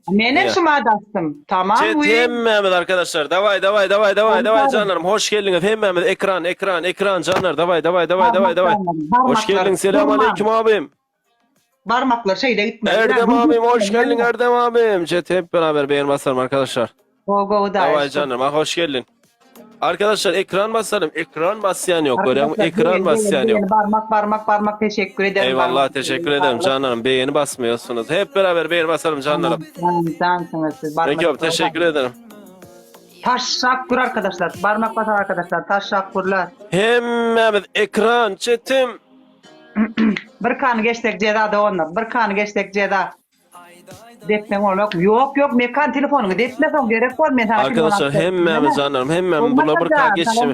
Menem Ya. şuma dastım. Tamam Chat uy. hem Mehmet arkadaşlar. Davay canlarım. Hoş geldiniz. Hem Mehmet ekran canlar. Davay. Hoş Parmaklar geldin. Selamun durmam. aleyküm abim. Parmaklar şeyle gitmez. Erdem abim hoş geldin Erdem abim. Chat hep beraber beğen basalım arkadaşlar. Go go da Davay eşko. canlarım. Hoş geldin. Arkadaşlar ekran basalım. Ekran basyan yok. Böyle Arkadaşlar ekran basyan yok. beğen parmak teşekkür ederim Eyvallah parmak. teşekkür ederim canlarım. Beğeni basmıyorsunuz. Hep beraber beğeni basalım Tamam, canlarım. cansınız siz Peki abi parmak. teşekkür ederim. Taşşakkur arkadaşlar. Parmak basar arkadaşlar. Taşşakkurlar. Hem Mehmet ekran chatim. Bir kanı geçtik ceda da onlar. Bir kanı geçtik ceda. Detmem olmak. Yok mekan telefonunu detmesem gerek var. Men sana telefon Arkadaşlar açtım. hem Mehmet canlarım hem Mehmet bunlar bir kan geçişimi.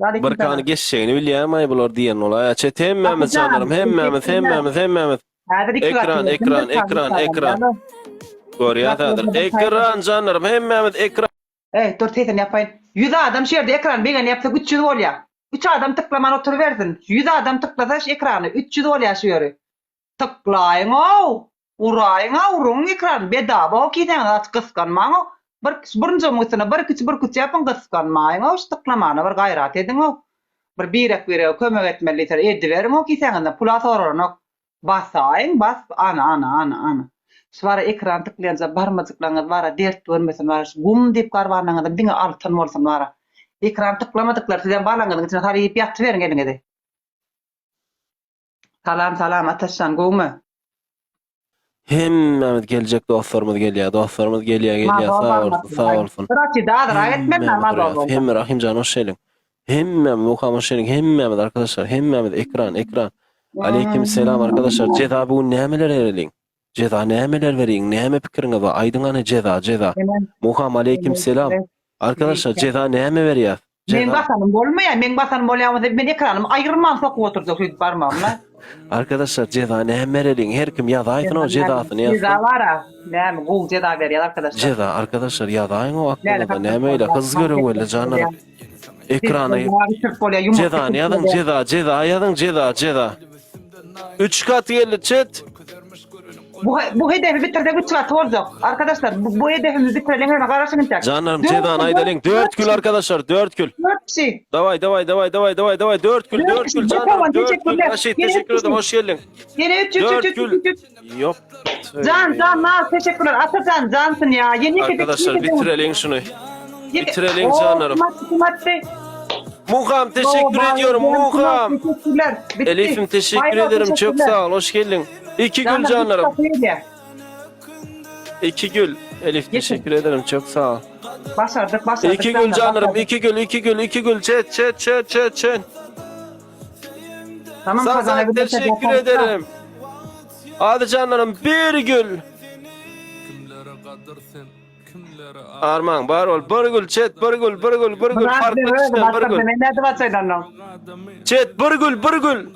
Bir kanı geçeceğini biliyorum ay bunlar diyen olay. Chat hem Mehmet canlarım hem Mehmet. Ekran. Görüyorlar. Ekran canlarım hem Mehmet ekran. Dur teyzen yapayım. 100 adam şerde ekran bir gane yapsa 300 ol ya. 3 adam tıklaman oturuversin. 100 adam tıklasa ekranı 300 ol ya şöyle. Tıklayın o. Urayın o. Urun ekran. Bedava o kiden at kıskanman o. Birinci mısına bir küç yapın kıskanmayın o. Tıklamanı bir gayret edin o. Bir kömek etmelidir. Ediverin o kiden pula sorun o. Basayın bas. Ana. Svara ekran tıklayınca barmacıklarınız vara dert görmesin vara gum deyip karvanlarınızda dine altın olsun vara. Ekran tıklamadıklar sizden bağlanganın içine tarayıp yatıverin elinize. Salam ataşan gumi. Hem Mehmet gelecek dostlarımız geliyor. Sağ olsun. Bırakçı dağdır ayetmen namaz oldu. Hem Rahim can hoş geldin. Hem Mehmet Muhammed hoş geldin. Hem Mehmet arkadaşlar. Hem Mehmet ekran. Aleyküm selam arkadaşlar. Ceza bu nemeler verelim. Ceza nemeler verin. Neme fikrin var. Aydın anı ceza. Muhammed aleyküm selam. Arkadaşlar ceza neme veriyor? Men basanım bolmaya, men basanım bolýamaz. Men ekranım ayırmam sokup oturjak şu parmağımla. Arkadaşlar ceza neme verelim? Her kim yazayın o cezasını yazsın. Ceza var. Näme gol ceza berýär arkadaşlar. Ceza arkadaşlar yazayın o aklında nemeyle kız görün öyle canlarım. Ekranı ceza yazın ceza. 3 kat geldi chat. Bu hedefi bitirsek 3 kat olacak. Arkadaşlar bu hedefimizi bitirelim hemen karşını tak. Canlarım cezan aydalın 4 gül arkadaşlar 4 gül. 4 kişi. Davay 4 gül canlarım 4 gül. Raşit teşekkür ederim hoş geldin. Yine 3 4 gül. Yok. Can teşekkürler. Atacan cansın ya. Yeni arkadaşlar bitirelim şunu. Bitirelim canlarım. Muham teşekkür ediyorum Muham. Elif'im teşekkür ederim çok sağ ol hoş geldin. 2 gül canlarım. 2 gül. Elif teşekkür ederim çok sağ ol. Başardık. 2 gül canlarım 2 gül chat. Tamam Sazak teşekkür ederim. Hadi canlarım 1 gül. Arman var ol bir gül chat bir gül farklı çıkan bir gül. Chat bir gül.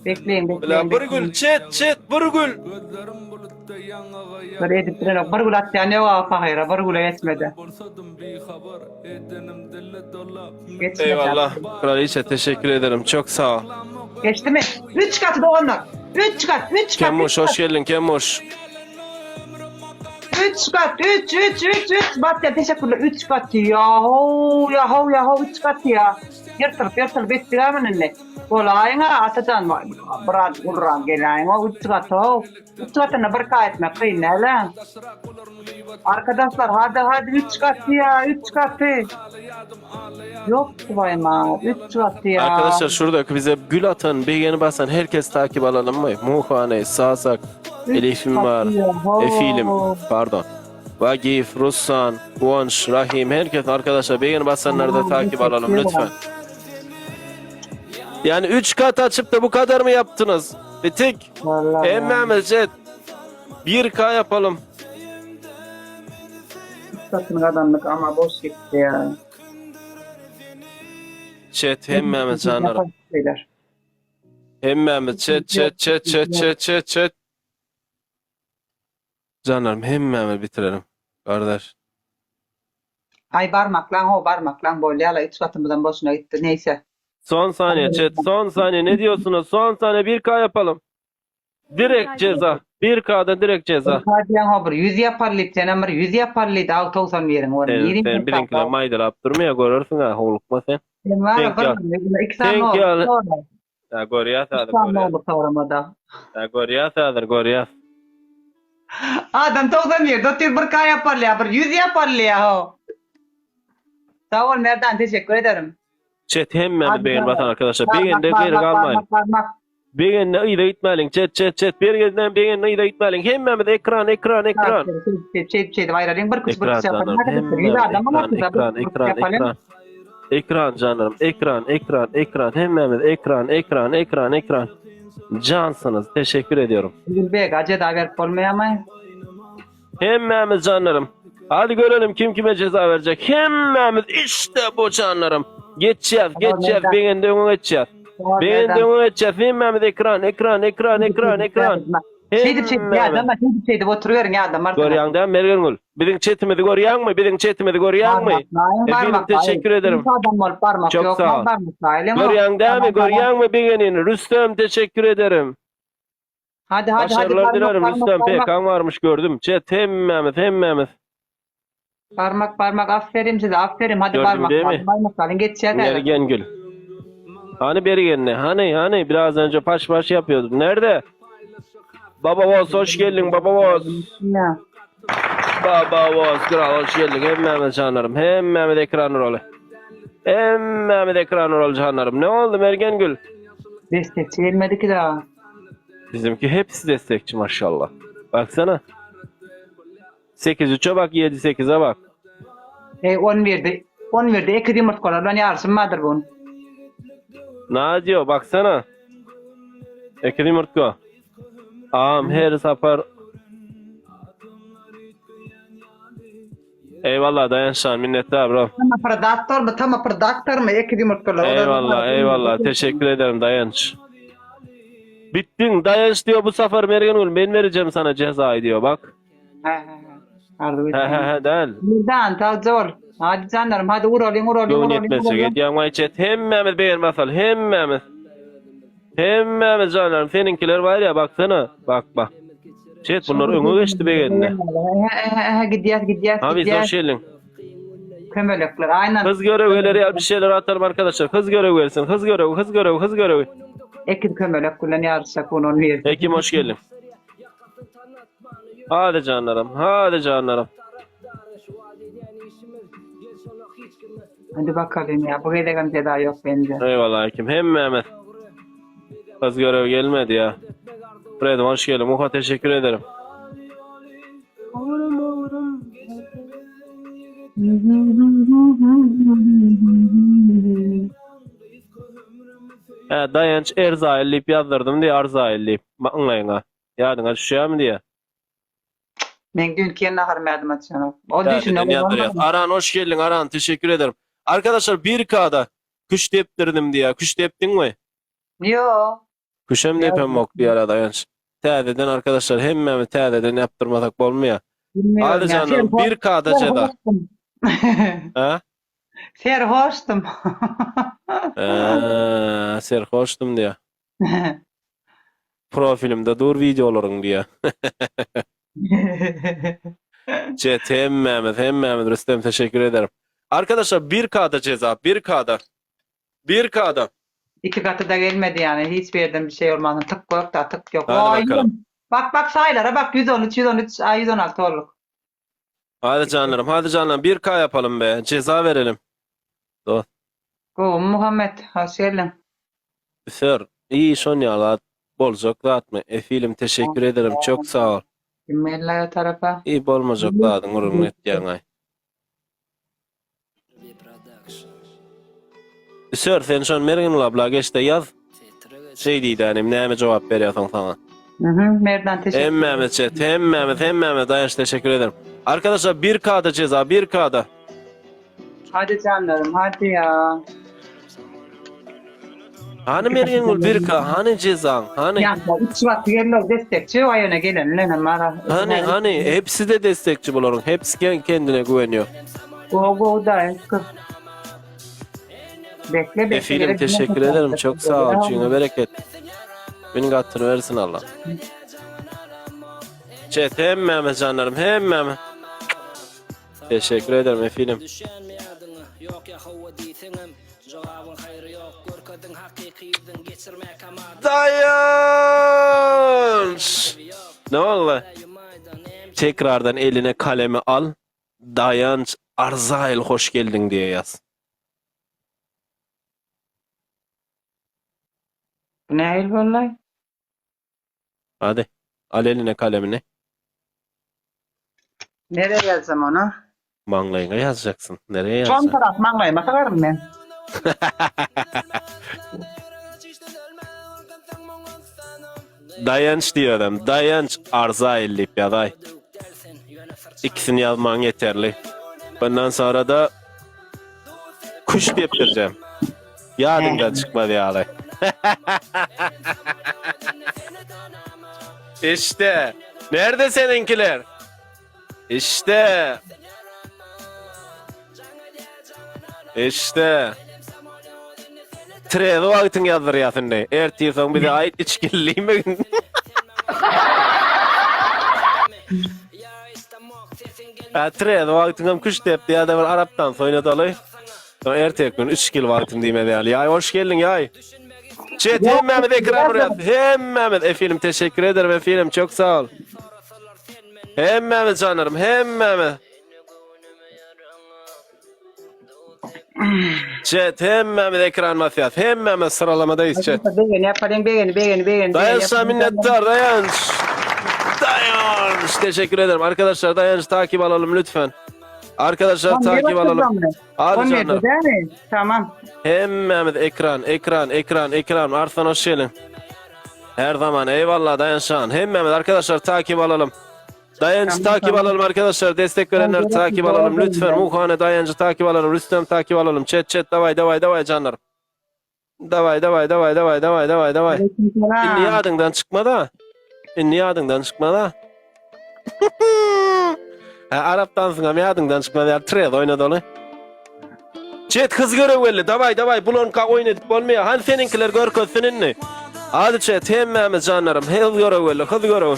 Bekleyin. Bir gül chat bir gül. Böyle edip duruyor. Bir gül atya ne var kahire. Bir gül etmedi. Eyvallah. Kraliçe teşekkür ederim. Çok sağ ol. Geçti mi? 3 katı da onlar. 3 kat. Kemuş hoş geldin Kemuş. 3 kat. 3. Batya teşekkürler. 3 kat. Yahu 3 kat ya. Yırtır bekliyorum önüne. Kolayına atacan var. Bırak urran gelen o 3 kat o. 3 katına bırka etmek kıyın lan. Arkadaşlar hadi 3 kat ya 3 katı. Yok bayma 3 kat ya. Arkadaşlar şurada bize gül atan, beğeni basan herkes takip alalım mı? Muhane, Sasak, Elif'im var, Efilim, pardon. Vagif, Ruslan, Kuanç, Rahim, herkes arkadaşlar beğeni basanları da takip alalım lütfen. Yani 3 kat açıp da bu kadar mı yaptınız? Bitik. Emmem chat. 1K yapalım. 3 katını kazandık ama boş gitti ya. Chat emmem canlarım. Emmem chat. Canlarım emmem bitirelim. Kardeş. Ay parmak lan bolyala 3 katımızdan boşuna gitti neyse. Son saniye chat. Son saniye ne diyorsunuz? Son saniye 1K yapalım. Direkt ceza. 1K'da direkt ceza. Hadiyan hobur 100 yaparlyp sen bir 100 yaparlyp 690 beriň var. Sen birinkiler maydalap durmaya görürsün ha. Howlukma sen. Sen var Denk gel. bir 2 saat Denk gel. oldu. Ya goriyat adır. İstanbul'da soramada. Ya goriyat adır goriyat. Adam 90 yer, 401 K yaparlyp, bir 100 yaparlyp ho. Sağ ol Merdan, teşekkür ederim. Chat hemmemi beğen vatan arkadaşlar. Parmak, Beğen de geri parmak, kalmayın. parmak. Beğen de iyide gitmelin. Chat. Bir yerden beğen de iyide gitmelin. Hemmemi de ekran. Çeyip ayrılayım. Bir kuş Ekran canlarım. Ekran canlarım. Ekran. Hemmemi ekran. Cansınız. Teşekkür ediyorum. Gülbek, acı da verip olmayamayın. Hemmemiz canlarım. Hadi görelim kim kime ceza verecek. Hemmemiz işte bu canlarım. Geçeceğiz. Beğen de onu geçeceğiz. Hemmemiz ekran. Şeydi oturuyorsun ya adam. Goryan'dan Mergengül. Bizim chatimizi görüyor mu? Efendim teşekkür ederim. Çok sağ ol. Görüyor mu beğenini? Rüstem teşekkür ederim. Hadi. Başarılar dilerim Rüstem. Pekan varmış gördüm. Chat hemmemiz. Parmak aferin size aferin. Hadi Gördün değil mi? Parmak geçeceğiz. Mergengül. Hani Bergen'le? Hani biraz önce paş yapıyordum. Nerede? Baba Voz hoş geldin Baba Voz. Ne? Baba Voz kral hoş geldin. Hemmemiz canlarım. Hemmemiz ekran rol canlarım. Ne oldu Mergengül? Destekçi gelmedi ki daha. Bizimki hepsi destekçi maşallah. Baksana. 8-3'e bak 7-8'e bak. 10 verdi. 10 verdi. Ekidi mutkolar. Ben yarsın madır bunu. Ne diyor baksana. Ekrim Murtko. Ağam her sapar. Eyvallah dayanşan minnettar bro. Tama predator mu? Ekidi mutkolar. Eyvallah. Teşekkür ederim dayanç. Bittin dayanç diyor bu sefer Mergenul. Ben vereceğim sana cezayı diyor bak. He. Değil. Buradan ta zor. Hadi canlarım hadi Yoğun yetmezse git yanmayı çet. Hemmemiz beğen masal. Hemmemiz canlarım. Seninkiler var ya baksana. Bak. Çet bunlar ömü geçti beğenine. Gidiyor. Abi hoş geldin. Kömölükler aynen. Kız görevleri ya bir şeyler atalım arkadaşlar. Kız görevi versin. Kız görevi. Ekid kömölük kullanıyorsak onu ver. Ekim hoş geldin. Hadi canlarım. Hadi bakalım ya. Bu gelen ceza yok bence. Eyvallah Ekim. Hem Mehmet. Kız görevi gelmedi ya. Fred hoş geldin. Muha teşekkür ederim. Dayanç Erzaillip yazdırdım diye Arzaillip. Bakmayın ha. Yadına düşüyor mu diye. Ben dünkü yerine harmadım açana. O düşünüyorum. Aran hoş geldin Aran. Teşekkür ederim. Arkadaşlar 1K'da kuş teptirdim diye. Kuş teptin mi? Yo. Kuşem depem yok diye ara dayanç. Tədədən arkadaşlar hemmemi tədədən yaptırmasak olmuyor. Hadi canım 1K'da ceda. Ha? Serhoştum. Serhoştum diye. Profilimde dur videoların diye. Chat hemmemiz Rüstem teşekkür ederim. Arkadaşlar 1K'da ceza 1K'da. 2 katı da gelmedi yani. Hiçbir yerden bir şey olmadı. Tık yok da tık yok. Hadi bakalım. Bak sayılara bak 113, 116 olduk. Hadi canlarım 1K yapalım be. Ceza verelim. Dur. Muhammed hoş geldin. Sir iyi son yalat. Bolcak atma. Efilim teşekkür ederim. Çok sağ ol. Kimlerle tarafa? İyi bolmacak dağıdın. Urun et yanay. Sir sen şu an Mergenul abla geç de yaz. Şey deydi hani neyime cevap veriyorsun sana. Merdan teşekkür ederim. Hemmemiz dayanış teşekkür ederim. Arkadaşlar 1K'da ceza 1K'da. Hadi canlarım hadi ya. Hani Mergenul 1K hani cezan hani. Yani 3 vakti geliyor destekçi o ayına gelen. Hani hepsi de destekçi bunların. Hepsi kendine güveniyor. Go da kız. Bekle. Efilim teşekkür ederim. Çok sağ ol. Cüne bereket. Beni katını versin Allah. Chat hemmeme canlarım hemmeme. Teşekkür ederim efendim. Dayanç. Ne oldu? Tekrardan eline kalemi al. Dayanç Arzail hoş geldin diye yaz. Ne hayır vallahi? Hadi. Al eline kalemini. Nereye yazsam onu? Manglayına yazacaksın. Nereye Son yazacaksın? taraf manglayma takarım ben. Dayanç diyor adam. Dayanç Arzail deyip ya day. İkisini yazman yeterli. Bundan sonra da kuş deyip vereceğim. Yadından çıkmadı ya. İşte. Nerede seninkiler? İşte. İşte. Tredi vaktin yazdır yatında. Ertiyorsan bir de ait içkilliği mi? Tredi vaktin kuş deyip diye adamın Arap'tan soynadı. Sonra erteki gün 3 kil vaktin diyeyim yani. Yay hoş geldin yay. Chat hem Mehmet ekran buraya. Hem Mehmet efendim teşekkür ederim efendim çok sağ ol. Hem Mehmet canlarım hem Mehmet. Chat hem Mehmet ekran mafyat hem Mehmet sıralamadayız chat. Beğeni yapalım beğeni. Dayanışa minnettar dayanış. Dayanış teşekkür ederim arkadaşlar dayanış takip alalım lütfen. Arkadaşlar takip alalım. Hadi canlar. Tamam. Hem Mehmet ekran. Arslan hoş geldin. Her zaman eyvallah Dayanşan. Hem Mehmet arkadaşlar takip alalım. Dayancı takip alalım arkadaşlar. Destek verenler takip alalım. Lütfen Mukhane Dayancı takip alalım. Rüstem takip alalım. Chat davay canlarım. Davay. Niye adından çıkma da? Niye adından çıkma da? Arap'tan sonra niye adından çıkma da? Trade oynadı onu. Chat kız görev belli. Davay. Bulonka oynadık olmuyor. Hani seninkiler görköz seninle. Hadi chat hem Mehmet canlarım. Hız görev belli. Kız görev.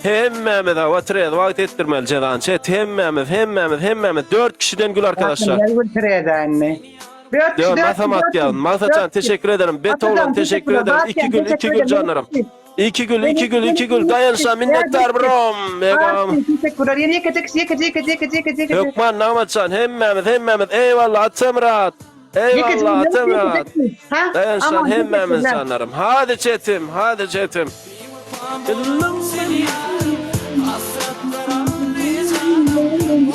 Hem Mehmet hava trade vakit ettirmeli cedan. Chat hem Mehmet. 4 kişiden gül arkadaşlar. Dört matematik yazın. Masacan teşekkür ederim. Beethoven teşekkür ederim. 2 gül canlarım. 2 gül. Dayanışa minnettar brom. Gökman Namaçan hem Mehmet. Eyvallah Atemrat. Eyvallah Atemrat. Dayanışa hem Mehmet canlarım. Hadi chatim.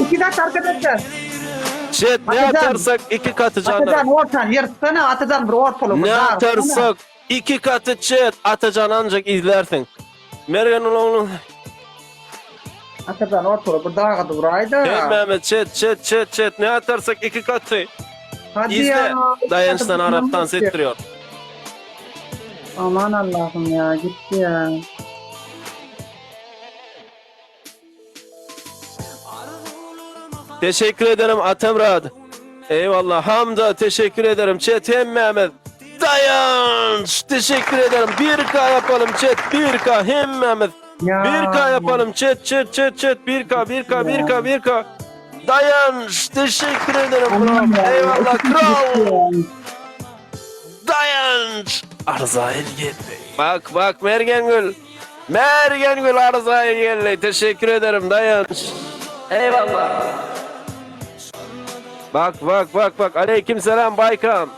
2 dakika arkadaşlar. Chat ne atarsak 2 katı canlarım. Atacan ortan yırtsana atacan bir ortalığı. Ne atarsak 2 katı chat atacan ancak izlersin. Mergen oğlum. Atacan ortalığı bir daha kadar buraydı. Hem Mehmet chat ne atarsak 2 katı. Hadi İzle. ya. Dayanıştan Arap'tan settiriyor. Aman Allah'ım ya gitti ya. Teşekkür ederim Atemrad. Eyvallah Hamza teşekkür ederim. Chat hem Mehmet. Dayanç teşekkür ederim. 1K yapalım chat 1K hem Mehmet. Ya. 1K yapalım chat 1K. Dayanç teşekkür ederim bro. Eyvallah kral. Dayanç. Arzail geldi. Bak Mergengül. Arzail geldi. Teşekkür ederim Dayanç. Eyvallah. Bak. Aleykümselam Baykam.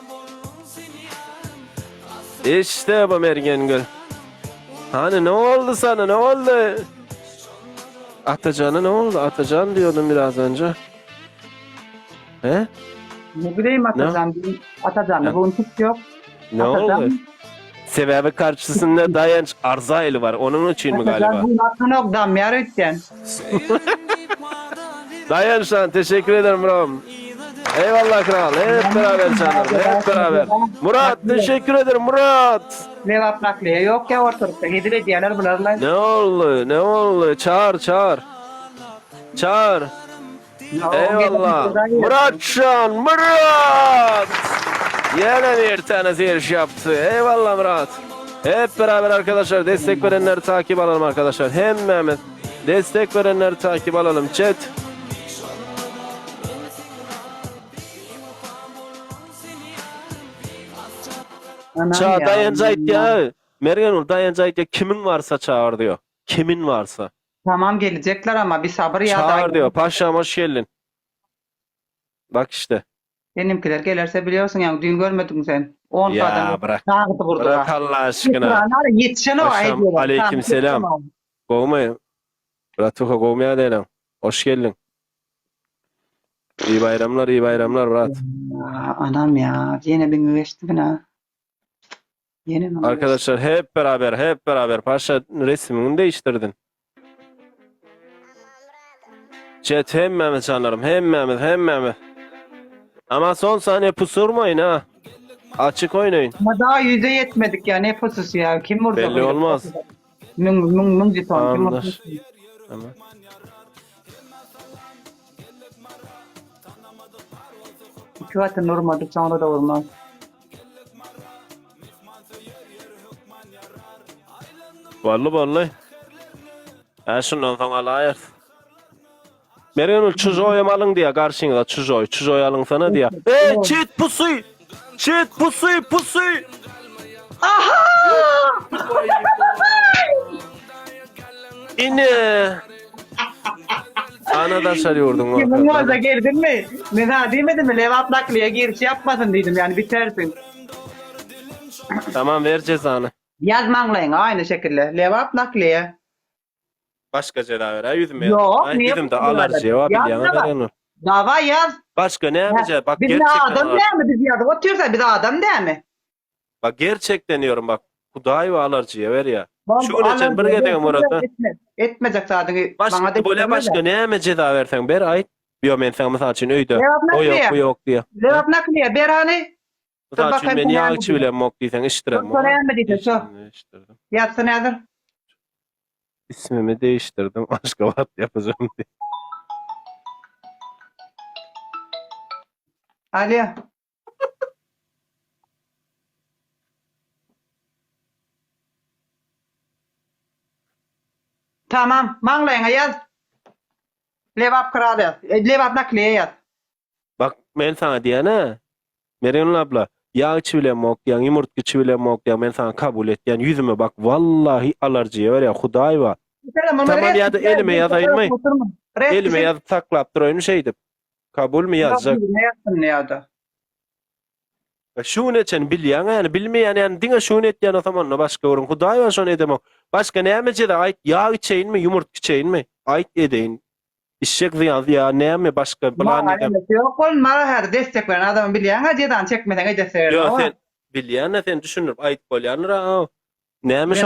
İşte bu Mergengül. Hani ne oldu sana? Ne oldu? Atacan'a ne oldu? Atacan diyordum biraz önce. He? Ne bileyim Atacan. Atacan'da bunun tut yok. Ne Atacan. oldu? Sebebi karşısında Dayanç Arzail var. Onun için mi galiba? Atacan bunun hakkını yok damyar ötten. Dayanç'tan teşekkür ederim bro. Eyvallah kral. Hep beraber canım. Hep beraber. Murat teşekkür ederim Murat. Ne vapraklıya yok ya ortalıkta. Hedile diyorlar bularlar. Ne oldu? Çağır. Eyvallah. Murat. Yine bir tane zirş yaptı. Eyvallah Murat. Hep beraber arkadaşlar destek verenleri takip alalım arkadaşlar. Hem Mehmet destek verenleri takip alalım. Chat. Anam Çağ ya. dayanacak ya. Meryem dayanacak ya. Kimin varsa çağır diyor. Kimin varsa. Tamam gelecekler ama bir sabır ya. Çağır diyor. Paşam hoş geldin. Bak işte. Benimkiler gelirse biliyorsun yani dün görmedin sen. 10 Ya kadın bırak. çağırdı burada. Bırak Allah aşkına. Yetişen o Paşam, ediyorlar. aleyküm selam. Tamam. Kovmayın. Bratuka kovmaya değilim. Hoş geldin. İyi bayramlar, iyi bayramlar Murat. Ya, anam ya. Yine bir geçti bana. Yine mi? Arkadaşlar hep beraber Paşa resmini değiştirdin. Chat hem Mehmet canlarım, hem Mehmet. Ama son saniye pusurmayın ha. Açık oynayın. Ama daha yüze yetmedik ya. Ne pususu ya. Kim vurdu? Belli olmaz. Mung citon. Kim vurdu? Tamamdır. Tamam. İki vatın vurmadık sonra da vurmaz. Vallahi. Ha şundan sonra alayır. Meryem çuzoyu alın diye karşına çuzoyu alın sana diye. Çit pusuy. Aha! İne. Ana da sarıyordun. Kimin orada geldin mi? Ne daha demedim mi? Levap nakliye giriş yapmasın dedim yani bitersin. Tamam ver cezanı. Yazmanlayın aynı şekilde. Levap nakliye. Başka ceza ver. Ha yüzüm ya. Yok, Ha, niye yüzüm de bu alar kadar? cevabı Ya, diye. ne var? Meryem. Dava yaz. Başka ne yapacağız? Bak Biz ne gerçekten adam alar. değil mi? Biz yazdık. Oturuyorsa biz adam değil mi? Bak gerçekten diyorum bak. Bu daha iyi alerjiye ver ya. Vallahi Şu ne için bir gidelim Murat'a. Etmeyecek zaten. Başka böyle başka ne yapacağız ceza versen ber ait. Yo men sen mesela için öydü. Levap O yok nakliye. bu yok diye. Levap nakliye. Berhane. Mesela için bakayım beni sen yağ yani. içi bile mok diysen iştirem. Çok sonra yanmadıydı, çok. Değiştirdim. Yazsın yazır. İsmimi değiştirdim. Başka vat yapacağım diye. Ali. Tamam. Manglayına yaz. Levap kralı yaz. Levap nakliye yaz. Bak ben sana diyene. Meryem abla. Yağ içi bile mok diyen, yumurta içi bile mok diyen ben sana kabul et. Yani yüzüme bak vallahi alerjiye var ya huday var. Tamam ya da elime yazayım mı? Elime yazıp saklap durayım şeydi. Kabul mü yazacak? Ne yazsın ne yazdı? Şu ne için bilyen yani bilmeyen yani dine şu ne diyen o zaman ne başka orun huday var şu ne demek. Başka ne yapacağız da ait yağ içeyin mi yumurta içeyin mi? Ait edeyin. İşek ziyan ya ne mi başka plan edem. Yok ol mara her destek veren adamı bilyen ha cedan çekmeden ece seyir. Yo sen bilyen ne sen düşünür ait bolyanır ha. Ne mi